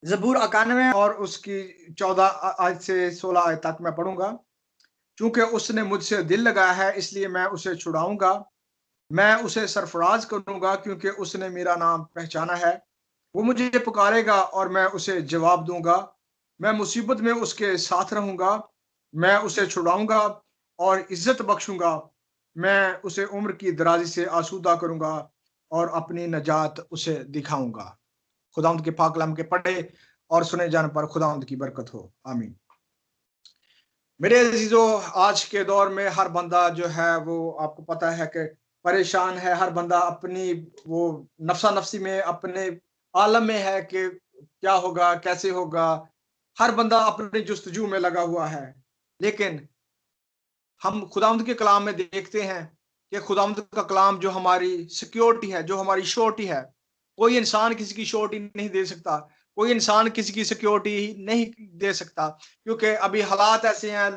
ज़बूर 91 और उसकी 14 आयत से 16 आयत तक मैं पढ़ूँगा। चूँकि उसने मुझसे दिल लगाया है इसलिए मैं उसे छुड़ाऊँगा। मैं उसे सरफ़राज़ करूँगा क्योंकि उसने मेरा नाम पहचाना है। वो मुझे पुकारेगा और मैं उसे जवाब दूँगा। मैं मुसीबत में उसके साथ रहूँगा। मैं उसे छुड़ाऊँगा और इज़्ज़त बख्शूँगा। मैं उसे उम्र की दराज़ी से आसूदा करूँगा और अपनी नजात उसे दिखाऊँगा। खुदावंद के पाक कलाम के पढ़े और सुने जाने पर खुदावंद की बरकत हो। आमीन। मेरे अजीजों, आज के दौर में हर बंदा जो है वो आपको पता है कि परेशान है। हर बंदा अपनी वो नफसा नफसी में अपने आलम में है कि क्या होगा, कैसे होगा। हर बंदा अपनी जुस्तजू में लगा हुआ है। लेकिन हम खुदावंद के कलाम में देखते हैं कि खुदावंद का कलाम जो हमारी सिक्योरिटी है, जो हमारी श्योरिटी है। कोई इंसान किसी की श्योरिटी नहीं दे सकता। कोई इंसान किसी की सिक्योरिटी नहीं दे सकता, क्योंकि अभी हालात ऐसे हैं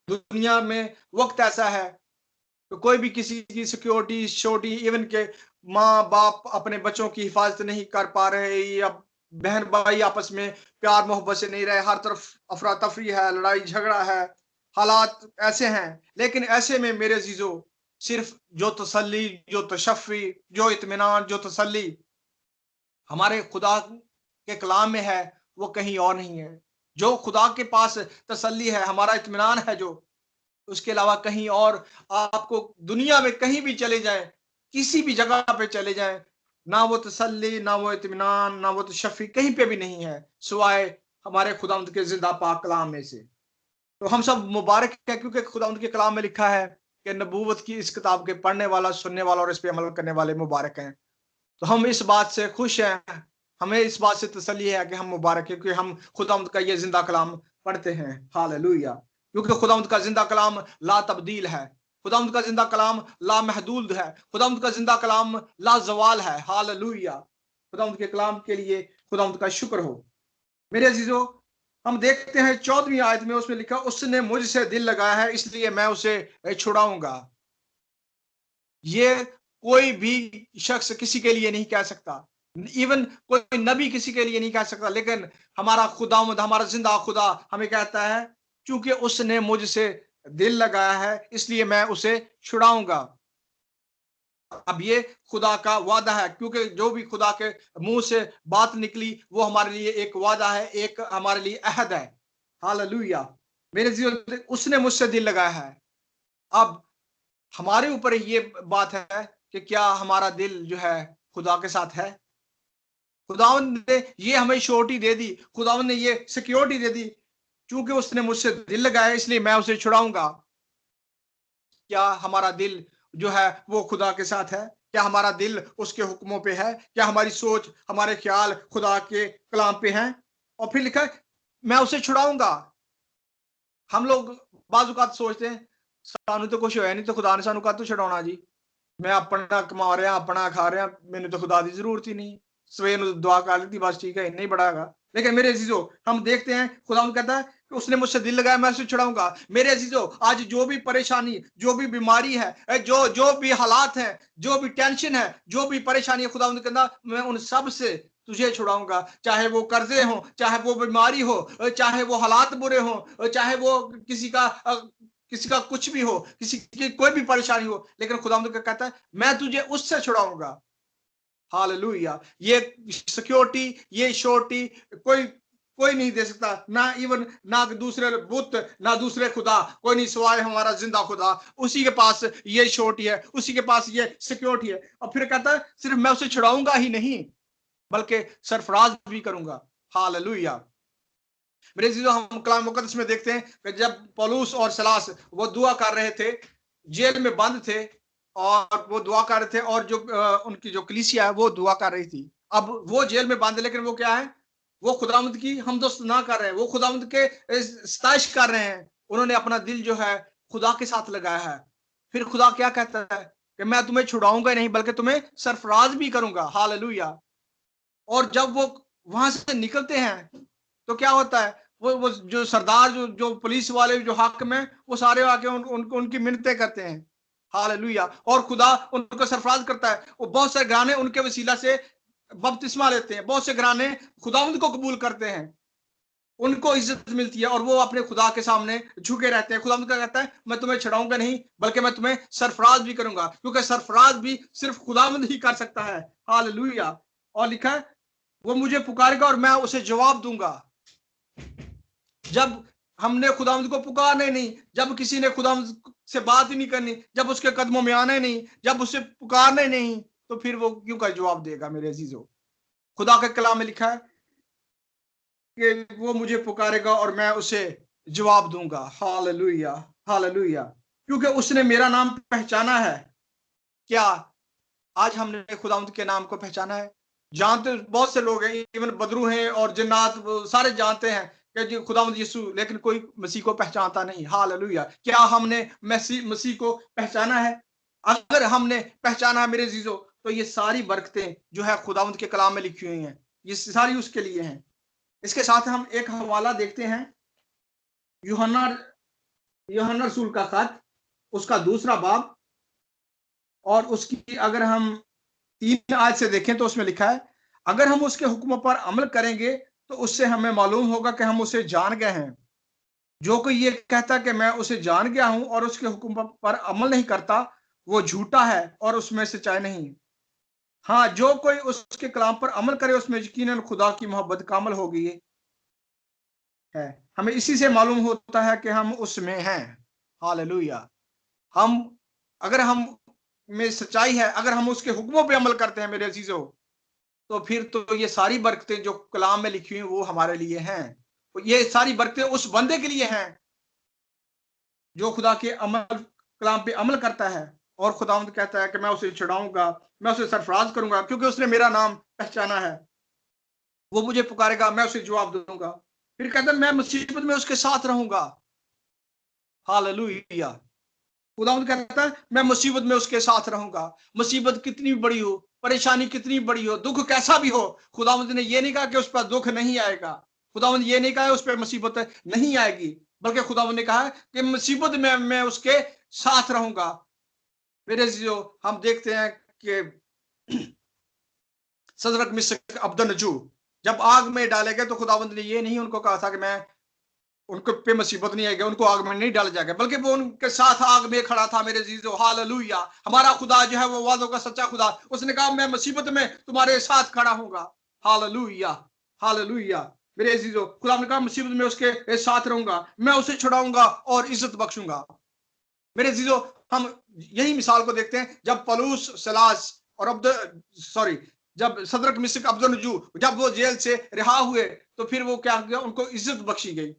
दुनिया में, वक्त ऐसा है तो कोई भी किसी की सिक्योरिटी श्योरिटी, इवन के माँ बाप अपने बच्चों की हिफाजत नहीं कर पा रहे, या बहन भाई आपस में प्यार मोहब्बत से नहीं रहे। हर तरफ अफरा तफरी है, लड़ाई झगड़ा है, हालात ऐसे हैं। लेकिन ऐसे में मेरे अजीजों, सिर्फ जो तसल्ली, जो तशफ़ी, जो इत्मीनान, जो तसल्ली हमारे खुदा के कलाम में है, वो कहीं और नहीं है। जो खुदा के पास तसल्ली है, हमारा इत्मीनान है, जो उसके अलावा कहीं और आपको दुनिया में कहीं भी चले जाएं, किसी भी जगह पे चले जाएं, ना वो तसल्ली, ना वो इत्मीनान, ना वो तशफ़ी कहीं पे भी नहीं है सिवाय हमारे खुदावंद के जिंदा पाक कलाम में से। तो हम सब मुबारक है, क्योंकि खुदावंद के कलाम में लिखा है कि नबूवत की इस किताब के पढ़ने वाला, सुनने वाला और इस पे अमल करने वाले मुबारक हैं। तो हम इस बात से खुश हैं, हमें इस बात से तसल्ली है कि हम मुबारक है, क्योंकि हम खुदावंद का ये जिंदा कलाम पढ़ते हैं। हालेलुया। क्योंकि खुदावंद का जिंदा कलाम ला तब्दील है। खुदावंद का जिंदा कलाम ला महदूद है। खुदावंद का जिंदा कलाम ला जवाल है। हालेलुया। खुदावंद के कलाम के लिए खुदावंद का शुक्र हो। मेरे अजीजों, हम देखते हैं 14वीं आयत में, उसमें लिखा उसने मुझसे दिल लगाया है इसलिए मैं उसे छुड़ाऊंगा। ये कोई भी शख्स किसी के लिए नहीं कह सकता, इवन कोई नबी किसी के लिए नहीं कह सकता, लेकिन हमारा खुदावंद, हमारा जिंदा खुदा हमें कहता है क्योंकि उसने मुझसे दिल लगाया है इसलिए मैं उसे छुड़ाऊंगा। अब ये खुदा का वादा है, क्योंकि जो भी खुदा के मुंह से बात निकली वो हमारे लिए एक वादा है, एक हमारे लिए अहद है। हालेलुया। मेरे जीवन उसने मुझसे दिल लगाया है। अब हमारे ऊपर ये बात है कि क्या हमारा दिल जो है खुदा के साथ है। खुदावंद ने ये हमें श्योरिटी दे दी, खुदावंद ने ये सिक्योरिटी दे दी, क्योंकि उसने मुझसे दिल लगाया इसलिए मैं उसे छुड़ाऊंगा। क्या हमारा दिल जो है वो खुदा के साथ है? क्या हमारा दिल उसके हुक्मों पे है? क्या हमारी सोच, हमारे ख्याल खुदा के कलाम पे हैं? और फिर लिखा है मैं उसे छुड़ाऊंगा। हम लोग बाजुकात सोचते हैं सानू तो कुछ होया नहीं तो खुदा ने सानू काहतों छुड़ाना जी। मैं अपना कमा रहा, अपना खा रहा, मैंने तो खुदा की जरूरत ही नहीं। सवेर दुआ कर ली बस, ठीक है, इन्ना ही बड़ा है। लेकिन मेरे अजीजों, हम देखते हैं खुदा कहता है कि उसने मुझसे दिल लगाया मैं उसे छुड़ाऊंगा। मेरे अजीजों, आज जो भी परेशानी, जो भी बीमारी है, जो जो भी हालात है, जो भी टेंशन है, जो भी परेशानी है, खुदा कहता मैं उन सब से तुझे छुड़ाऊंगा। चाहे वो कर्जे हो, चाहे वो बीमारी हो, चाहे वो हालात बुरे हो, चाहे वो किसी का कुछ भी हो, किसी की कोई भी परेशानी हो, लेकिन खुदावंद कहता है मैं तुझे उससे छुड़ाऊंगा। हालेलुया। ये सिक्योरिटी, ये श्योरिटी कोई कोई नहीं दे सकता, ना इवन ना दूसरे बुत, ना दूसरे खुदा, कोई नहीं सिवाय हमारा जिंदा खुदा। उसी के पास ये श्योरिटी है, उसी के पास ये सिक्योरिटी है। और फिर कहता है सिर्फ मैं उसे छुड़ाऊंगा ही नहीं बल्कि सरफराज भी करूंगा। हालेलुया। मेरे जीजो, हम कलाम मुकद्दस में देखते हैं कि जब पौलुस और सलास वो दुआ कर रहे थे, जेल में बंद थे और वो दुआ कर रहे थे, और जो उनकी जो कलीसिया है वो दुआ कर रही थी। अब वो जेल में बंद, लेकिन वो क्या है, वो खुदावंद की हमदोस्त ना कर रहे हैं, वो खुदावंद के सताइश कर रहे हैं। उन्होंने अपना दिल जो है खुदा के साथ लगाया है। फिर खुदा क्या कहता है कि मैं तुम्हें छुड़ाऊंगा नहीं बल्कि तुम्हें सरफराज भी करूंगा। हालेलुया। और जब वो वहां से निकलते हैं तो क्या होता है, वो जो सरदार, जो पुलिस वाले, जो हाकिम है, वो सारे आके उनकी मिन्नतें करते हैं। हालेलुया। और खुदा उनको सरफराज करता है। वो बहुत सारे गाने उनके वसीला से बपतिस्मा लेते हैं, बहुत से घराने खुदावंद को कबूल करते हैं, उनको इज्जत मिलती है और वो अपने खुदा के सामने झुके रहते हैं। खुदावंद क्या कहता है, मैं तुम्हें छड़ाऊंगा नहीं बल्कि मैं तुम्हें सरफराज भी करूंगा, क्योंकि सरफराज भी सिर्फ खुदावंद ही कर सकता है। हालेलुया। और लिखा है, वो मुझे पुकारेगा और मैं उसे जवाब दूंगा। जब हमने खुदावंद को पुकारने नहीं, जब किसी ने खुदावंद से बात ही नहीं करनी, जब उसके कदमों में आने नहीं, जब उसे पुकारने नहीं, तो फिर वो क्यों का जवाब देगा मेरे अजीजों। खुदा के कलाम में लिखा है कि वो मुझे पुकारेगा और मैं उसे जवाब दूंगा। Hallelujah, hallelujah. क्योंकि उसने मेरा नाम पहचाना है। क्या आज हमने खुदावंद के नाम को पहचाना है? जानते बहुत से लोग हैं, इवन बदरू हैं और जिन्नात, सारे जानते हैं कि जी खुदावंद यीशु, लेकिन कोई मसीह को पहचानता नहीं। हालेलुया। क्या हमने मसीह को पहचाना है? अगर हमने पहचाना है मेरे जीजो, तो ये सारी बरकतें जो है खुदावंद के कलाम में लिखी हुई हैं, ये सारी उसके लिए हैं। इसके साथ हम एक हवाला देखते हैं, यूहन्ना रसूल का खत, उसका 2 बाब, और उसकी अगर हम 3 आयत से देखें तो उसमें लिखा है, अगर हम उसके हुक्मों पर अमल करेंगे तो उससे हमें मालूम होगा कि हम उसे जान गए हैं। जो कोई ये कहता कि मैं उसे जान गया हूं और उसके हुक्म पर अमल नहीं करता, वो झूठा है और उसमें सच्चाई नहीं। हाँ, जो कोई उसके कलाम पर अमल करे उसमें यकीनन खुदा की मोहब्बत कामल हो गई है। हमें इसी से मालूम होता है कि हम उसमें हैं। हालेलुया। हम अगर हम में सच्चाई है, अगर हम उसके हुक्मों पे अमल करते हैं मेरे अजीजों, तो फिर तो ये सारी बरकतें जो कलाम में लिखी हुई वो हमारे लिए हैं। ये सारी बरकतें उस बंदे के लिए हैं जो खुदा के कलाम पे अमल करता है। और खुदावंद कहता है कि मैं उसे छुड़ाऊंगा, मैं उसे सरफराज करूंगा, क्योंकि उसने मेरा नाम पहचाना है। वो मुझे पुकारेगा, मैं उसे जवाब दूंगा। फिर कहता है, मैं मुसीबत में उसके साथ रहूंगा। हालेलुया। खुदावंद कहता है, मैं मुसीबत में उसके साथ रहूंगा। मुसीबत कितनी बड़ी हो, परेशानी कितनी बड़ी हो, दुख कैसा भी हो, खुदावंद ने ये नहीं कहा कि उस पर दुख नहीं आएगा। खुदावंद ये नहीं कहा उस पर मुसीबत नहीं आएगी, बल्कि खुदावंद ने कहा कि मुसीबत में मैं उसके साथ रहूंगा। मेरे जो हम देखते हैं कि सदरक मिशक अब्दनजू जब आग में डाले गए, तो खुदावंद ने ये नहीं उनको कहा था कि मैं उनको पे मुसीबत नहीं आएगी, उनको आग में नहीं डाल जाएगा, बल्कि वो उनके साथ आग में खड़ा था। मेरे जीजो, हालेलुया। हमारा खुदा जो है वो वादों का सच्चा खुदा, उसने कहा मैं मुसीबत में तुम्हारे साथ खड़ा हूंगा। Hallelujah, hallelujah. मेरे जीजो, खुदा ने कहा मुसीबत में उसके साथ रहूंगा, मैं उसे छुड़ाऊंगा और इज्जत बख्शूंगा। मेरे जीजो, हम यही मिसाल को देखते हैं जब पलूस, सलास और जब सदरक मिशक अब्दनजू जब वो जेल से रिहा हुए, तो फिर वो क्या किया, उनको इज्जत बख्शी गई,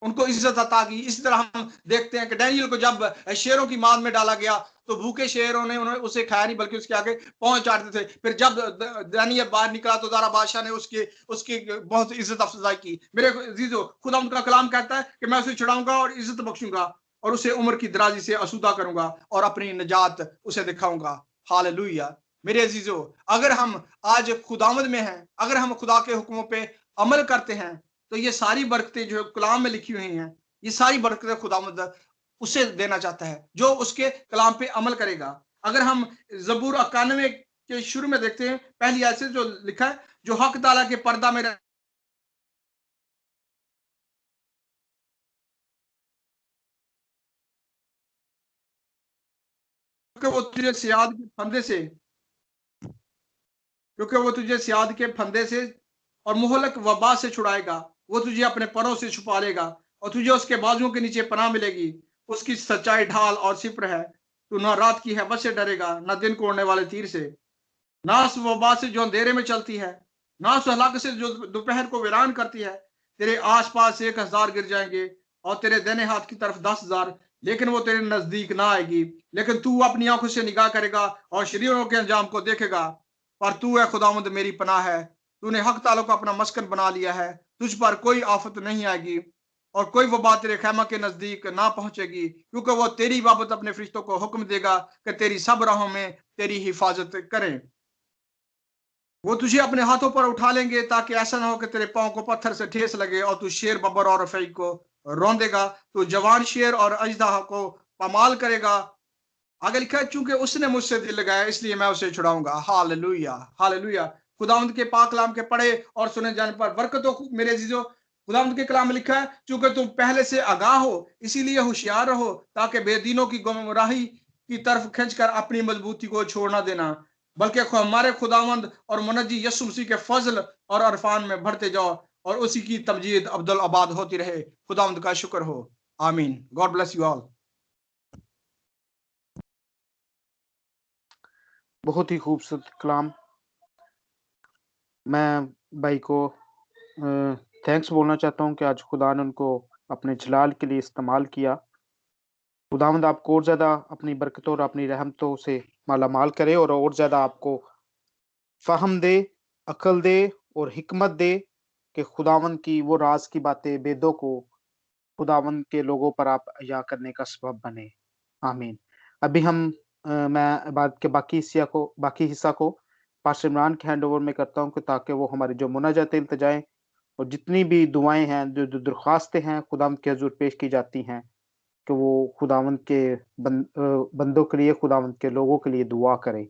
उनको इज्जत अता की। इसी तरह हम देखते हैं कि डैनियल को जब शेरों की मांद में डाला गया, तो भूखे शेरों ने उन्हें उसे खाया नहीं, बल्कि उसके आगे पहुंच चाटते थे। फिर जब डैनियल बाहर निकला, तो दारा बादशाह ने उसकी उसकी बहुत इज्जत अफजाई की। मेरे जीजो, खुदा उनका कलाम कहता है कि मैं उसे छुड़ाऊंगा और इज्जत बख्शूंगा और उसे उम्र की दराजी से आसूदा करूंगा और अपनी निजात उसे दिखाऊंगा। हालेलुया। मेरे अजीजो, अगर हम आज खुदावंद में हैं, अगर हम खुदा के हुक्मों पे अमल करते हैं, तो ये सारी बरकतें जो कलाम में लिखी हुई हैं, ये सारी बरकतें खुदावंद उसे देना चाहता है जो उसके कलाम पे अमल करेगा। अगर हम जबूर 91 के शुरू में देखते हैं, पहली आयत से जो लिखा है, जो हक ताला के पर्दा में वो तुझे सियाद के फंदे से, क्योंकि वो तुझे सियाद के फंदे से और मुहलक वबा से छुड़ाएगा। वो तुझे अपने परों से छुपा लेगा और तुझे उसके बाजुओं के नीचे पनाह मिलेगी। उसकी सच्चाई ढाल और सिपर है। तू ना रात की हैबत से डरेगा, ना दिन को उड़ने वाले तीर से, ना उस वबा से जो अंधेरे में चलती है, ना उस हलाकत से जो दोपहर को वीरान करती है। तेरे आसपास 1,000 गिर जाएंगे और तेरे दाहिने हाथ की तरफ 10,000, लेकिन वो तेरे नजदीक ना आएगी। लेकिन तू अपनी आंखों से निगाह करेगा और शरीरों के अंजाम को देखेगा। पर तू है खुदावंद मेरी पनाह है, तूने हक तालों को अपना मस्कन बना लिया है। तुझ पर कोई आफत नहीं आएगी और कोई वबा तेरे खैमा के नजदीक ना पहुंचेगी, क्योंकि वो तेरी बाबत अपने फरिश्तों को हुक्म देगा कि तेरी सब राहों में तेरी हिफाजत करें। वो तुझे अपने हाथों पर उठा लेंगे, ताकि ऐसा ना हो कि तेरे पांव को पत्थर से ठेस लगे और तू शेर, बब्बर और रफई को रौंदेगा। तू जवान शेर और अजदहा को पमाल करेगा। आगे लिखा है, चूंकि उसने मुझसे दिल लगाया इसलिए मैं उसे छुड़ाऊंगा। Hallelujah, hallelujah. खुदावंद के पाक कलाम के पढ़े और सुने जाने पर बरकत हो। मेरे अजीजों, खुदावंद के कलाम में लिखा है, चूंकि तुम पहले से आगाह हो, इसीलिए होशियार रहो, ताकि बेदीनों की गुमराही की तरफ खींचकर अपनी मजबूती को छोड़ ना देना, बल्कि हमारे खुदावंद और मुनज्जी यीशु मसीह के फजल और अरफान में बढ़ते जाओ और उसी की तमजीद अब्दुल आबाद होती रहे। खुदावंद का शुक्र हो। आमीन। God bless you all. बहुत ही खूबसूरत कलाम। मैं भाई को थैंक्स बोलना चाहता हूँ कि आज खुदा ने उनको अपने जलाल के लिए इस्तेमाल किया। खुदावंद आपको और ज़्यादा अपनी बरकतों और अपनी रहमतों से माला माल करे और ज़्यादा आपको फ़हम दे, अक्ल दे और हिकमत दे कि खुदावंद की वो राज की बातें, वेदों को खुदावंद के लोगों पर आप अया करने का सबब बने। आमीन। अभी मैं बात के बाकी हिस्सा को पास्टर इमरान के हैंडओवर में करता हूँ कि ताकि वो हमारी जो मुनाजातें, इल्तिजाएं और जितनी भी दुआएं हैं, जो दरख्वास्तें हैं खुदावंद के हजूर पेश की जाती हैं, कि वो खुदावंद के बंदों के लिए, खुदावंद के लोगों के लिए दुआ करें।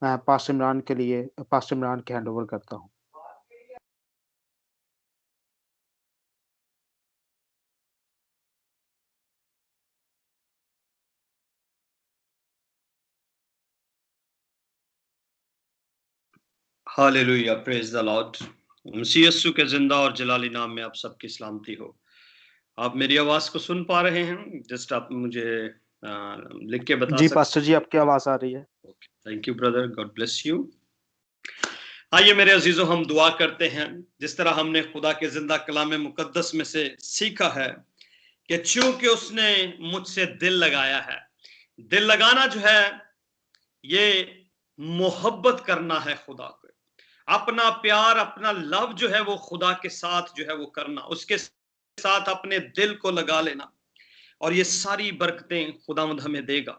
मैं पास्टर इमरान के हैंडओवर करता हूँ। Hallelujah, praise the Lord. मसीह यीशु के जिंदा और जलाली नाम में आप सबकी सलामती हो। आप मेरी आवाज को सुन पा रहे हैं? जस्ट आप मुझे लिख के बता जी सकते? पास्टर जी, आपकी आवाज आ रही है। Thank you brother, God bless you. आइए मेरे अजीजों, हम दुआ करते हैं। जिस तरह हमने खुदा के जिंदा कलाम मुकद्दस में से सीखा है कि चूंकि उसने मुझसे दिल लगाया है। दिल लगाना जो है, ये मोहब्बत करना है खुदा को, अपना प्यार, अपना लव जो है वो खुदा के साथ जो है वो करना, उसके साथ अपने दिल को लगा लेना, और ये सारी बरकतें खुदावंद हमें देगा।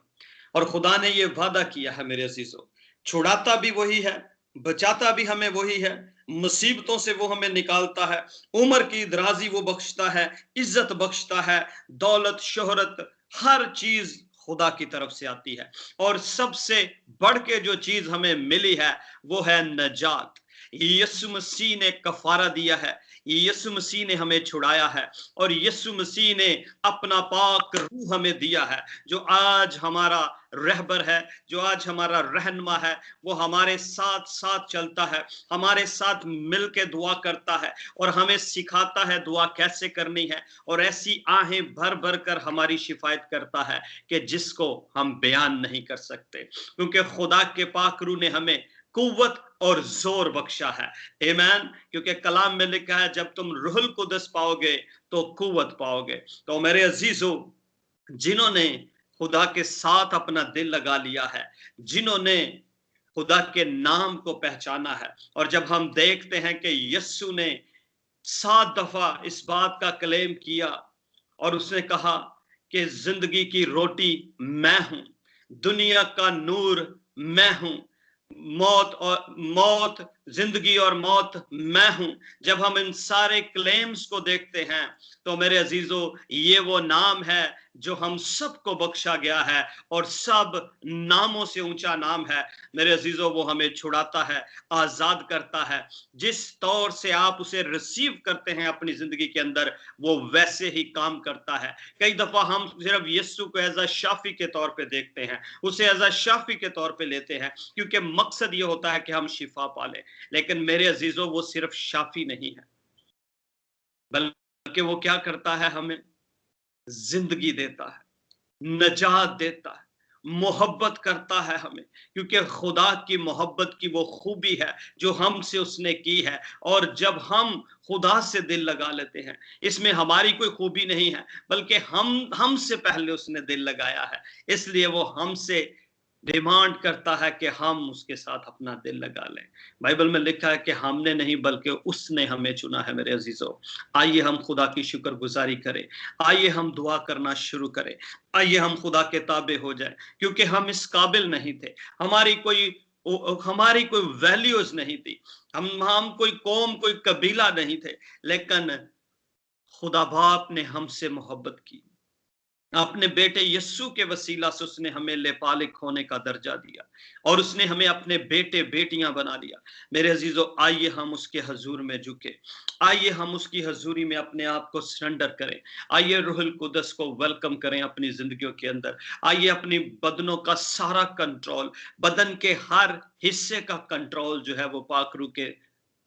और खुदा ने ये वादा किया है मेरे अजीजों, छुड़ाता भी वही है, बचाता भी हमें वही है, मुसीबतों से वो हमें निकालता है, उम्र की दराजी वो बख्शता है, इज्जत बख्शता है, दौलत, शोहरत, हर चीज खुदा की तरफ से आती है। और सबसे बढ़ के जो चीज हमें मिली है वो है नजात। यीशु मसीह ने कफारा दिया है, यीशु मसीह ने हमें छुड़ाया है, और यीशु मसीह ने अपना पाक रूह हमें दिया है, जो आज हमारा रहबर है, जो आज हमारा रहनुमा है। वो हमारे साथ साथ चलता है, हमारे साथ मिलके दुआ करता है, और हमें सिखाता है दुआ कैसे करनी है, और ऐसी आहें भर भर कर हमारी शिफायत करता है कि जिसको हम बयान नहीं कर सकते, क्योंकि खुदा के पाक रूह ने हमें कुव्वत और जोर बख्शा है। आमीन। क्योंकि कलाम में लिखा है, जब तुम रूहुल कुदस पाओगे तो कुव्वत पाओगे। तो मेरे अजीजों, जिन्होंने खुदा के साथ अपना दिल लगा लिया है, जिन्होंने खुदा के नाम को पहचाना है, और जब हम देखते हैं कि यीशु ने 7 दफा इस बात का क्लेम किया, और उसने कहा कि जिंदगी की रोटी मैं हूं, दुनिया का नूर मैं हूं, मौत, जिंदगी और मौत मैं हूं। जब हम इन सारे क्लेम्स को देखते हैं तो मेरे अजीजों, ये वो नाम है जो हम सबको बख्शा गया है, और सब नामों से ऊंचा नाम है। मेरे अजीजों, वो हमें छुड़ाता है, आजाद करता है। जिस तौर से आप उसे रिसीव करते हैं अपनी जिंदगी के अंदर, वो वैसे ही काम करता है। कई दफा हम सिर्फ यीशु को एज अ शाफी के तौर पे देखते हैं, उसे एज अ शाफी के तौर पे लेते हैं, क्योंकि मकसद ये होता है कि हम शिफा पालें। लेकिन मेरे अजीजों, वो सिर्फ शाफी नहीं है, बल्कि वो क्या करता है, हमें जिंदगी देता है, नजात देता है, मोहब्बत करता है हमें, क्योंकि खुदा की मोहब्बत की वो खूबी है जो हमसे उसने की है। और जब हम खुदा से दिल लगा लेते हैं, इसमें हमारी कोई खूबी नहीं है, बल्कि हमसे पहले उसने दिल लगाया है, इसलिए वो हमसे डिमांड करता है कि हम उसके साथ अपना दिल लगा लें। बाइबल में लिखा है कि हमने नहीं, बल्कि उसने हमें चुना है। मेरे अजीजों, आइए हम खुदा की शुक्रगुजारी करें, आइए हम दुआ करना शुरू करें, आइए हम खुदा के ताबे हो जाए, क्योंकि हम इस काबिल नहीं थे, हमारी कोई वैल्यूज नहीं थी, हम कोई कौम, कोई कबीला नहीं थे, लेकिन खुदा बाप ने हमसे मोहब्बत की, अपने बेटे यस्सु के वसीला से उसने हमें लेपालिक होने का दर्जा दिया और उसने हमें अपने बेटे बेटियां बना लिया। मेरे अजीजों, आइए हम उसके हजूर में झुके, आइए हम उसकी हजूरी में अपने आप को सरेंडर करें, आइए रूहुल कुदस को वेलकम करें अपनी जिंदगियों के अंदर। आइए अपनी बदनों का सारा कंट्रोल, बदन के हर हिस्से का कंट्रोल जो है वो पाक रूह के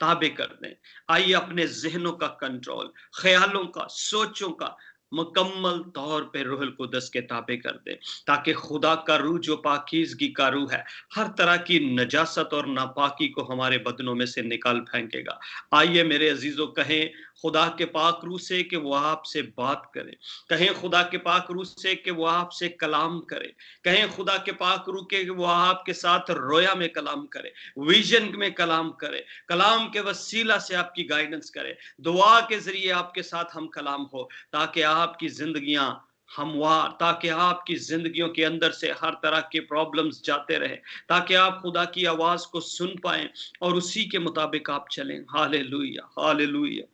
ताबे कर दें। आइए अपने जहनों का कंट्रोल, ख्यालों का, सोचों का मुकम्मल तौर पे रूहुल कुदस के ताबे कर दे, ताकि खुदा का रूह जो पाकीज़गी का रूह है, हर तरह की नजासत और नापाकी को हमारे बदनों में से निकाल फेंकेगा। आइए मेरे अजीजों, कहें खुदा के पाक रूह से कि वो आपसे बात करे, कहें खुदा के पाक रूह से कि वो आपसे कलाम करे, कहें खुदा के पाक रूह के वो आपके साथ रोया में कलाम करे, विजन में कलाम करे, कलाम के वसीला से आपकी गाइडेंस करे, दुआ के जरिए आपके साथ हम कलाम हो, ताकि आपकी जिंदगियां हमवार, ताकि आपकी जिंदगियों के अंदर से हर तरह के प्रॉब्लम्स जाते रहे, ताकि आप खुदा की आवाज को सुन पाएं और उसी के मुताबिक आप चलें। Hallelujah, hallelujah.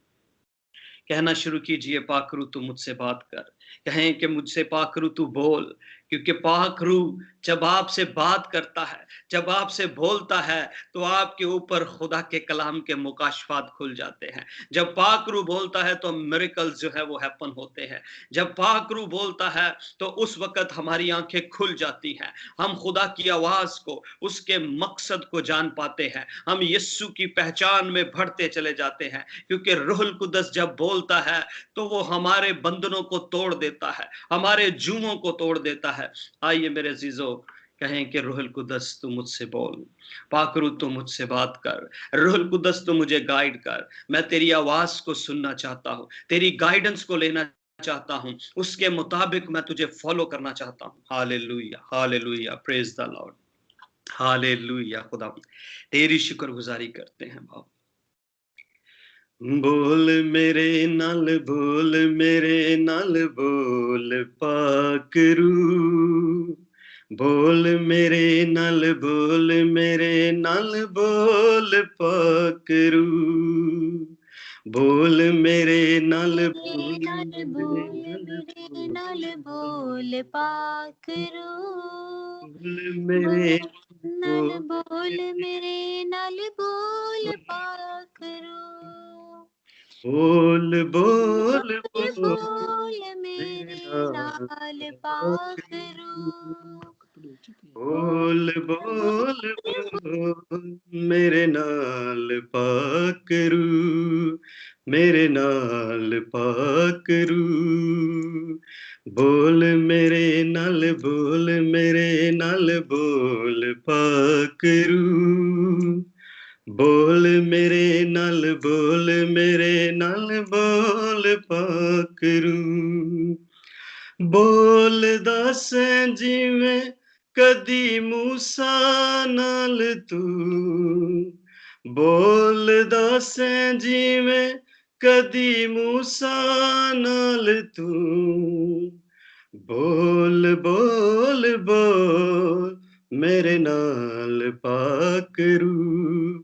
कहना शुरू कीजिए, पाक रूह तू मुझसे बात कर, कहें कि मुझसे पाक रूह तू बोल, क्योंकि पाक रूह जब आपसे बात करता है, जब आपसे बोलता है, तो आपके ऊपर खुदा के कलाम के मुकाशफात खुल जाते हैं। जब पाक रूह बोलता है तो मिरेकल्स जो है वो हैपन होते हैं। जब पाक रूह बोलता है तो उस वक्त हमारी आंखें खुल जाती हैं, हम खुदा की आवाज को, उसके मकसद को जान पाते हैं, हम यीशु की पहचान में बढ़ते चले जाते हैं, क्योंकि रूहुल कुदस जब बोलता है तो वो हमारे बंधनों को तोड़ देता है, हमारे जुओं को तोड़ देता है। आइए मेरे अजीजों, कहें कि रूहुल कुदस तू मुझसे बोल, पाक रूह तू मुझसे बात कर, रूहुल कुदस तू मुझे गाइड कर, मैं तेरी आवाज को सुनना चाहता हूं, तेरी गाइडेंस को लेना चाहता हूं, उसके मुताबिक मैं तुझे फॉलो करना चाहता हूं। Hallelujah, hallelujah, praise the Lord, hallelujah. खुदा तेरी शुक्रगुजारी करते हैं बाप। बोल मेरे नाल, बोल मेरे नाल, बोल पाक रूह, बोल मेरे नाल, बोल मेरे नाल, बोल पाक रूह, बोल मेरे नाल, मेरे नाल बोल, मेरे नाल बोल पाक रूह, बोल मेरे नाल बोल, मेरे नाल बोल पाक रूह, बोल बोल बोल मेरे नाल पाक रूह, बोल बोल बोल मेरे नाल पाक रूह, मेरे नाल पाक रूह, बोल मेरे नाल, बोल मेरे नाल, बोल पाक रूह, बोल मेरे नाल, बोल मेरे नाल, बोल पाक रूह, बोल दस जिवें कदी मूसा नाल तू, बोल दस जिवें कदी मूसा नाल तू, बोल बोल बोल मेरे नाल पाक रूह,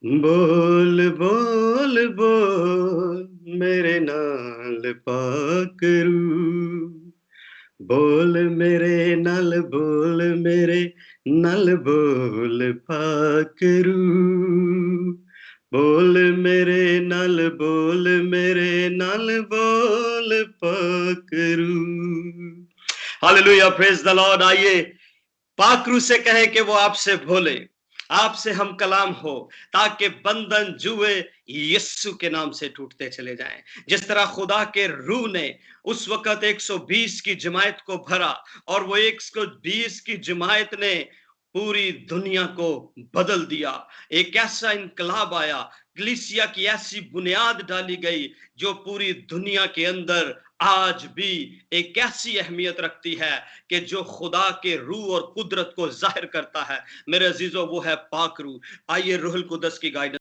बोल बोल बोल मेरे नाल पाक रूह, बोल मेरे नाल, बोल मेरे नाल, बोल पाक रूह, बोल मेरे नाल, बोल मेरे नाल, बोल पाक रूह। Hallelujah, praise the Lord. आइए पाक रूह से कहें कि वो आपसे बोले, आपसे हम कलाम हो, ताकि बंधन जुए यीशु के नाम से टूटते चले जाएं। जिस तरह खुदा के रूह ने उस वक्त 120 की जमायत को भरा और वो 120 की जमायत ने पूरी दुनिया को बदल दिया, एक ऐसा इनकलाब आया, कलीसिया की ऐसी बुनियाद डाली गई जो पूरी दुनिया के अंदर आज भी एक ऐसी अहमियत रखती है कि जो खुदा के रूह और कुदरत को जाहिर करता है। मेरे अजीजों, वो है पाक रूह। आइए रूहुल कुदस की गाइडेंस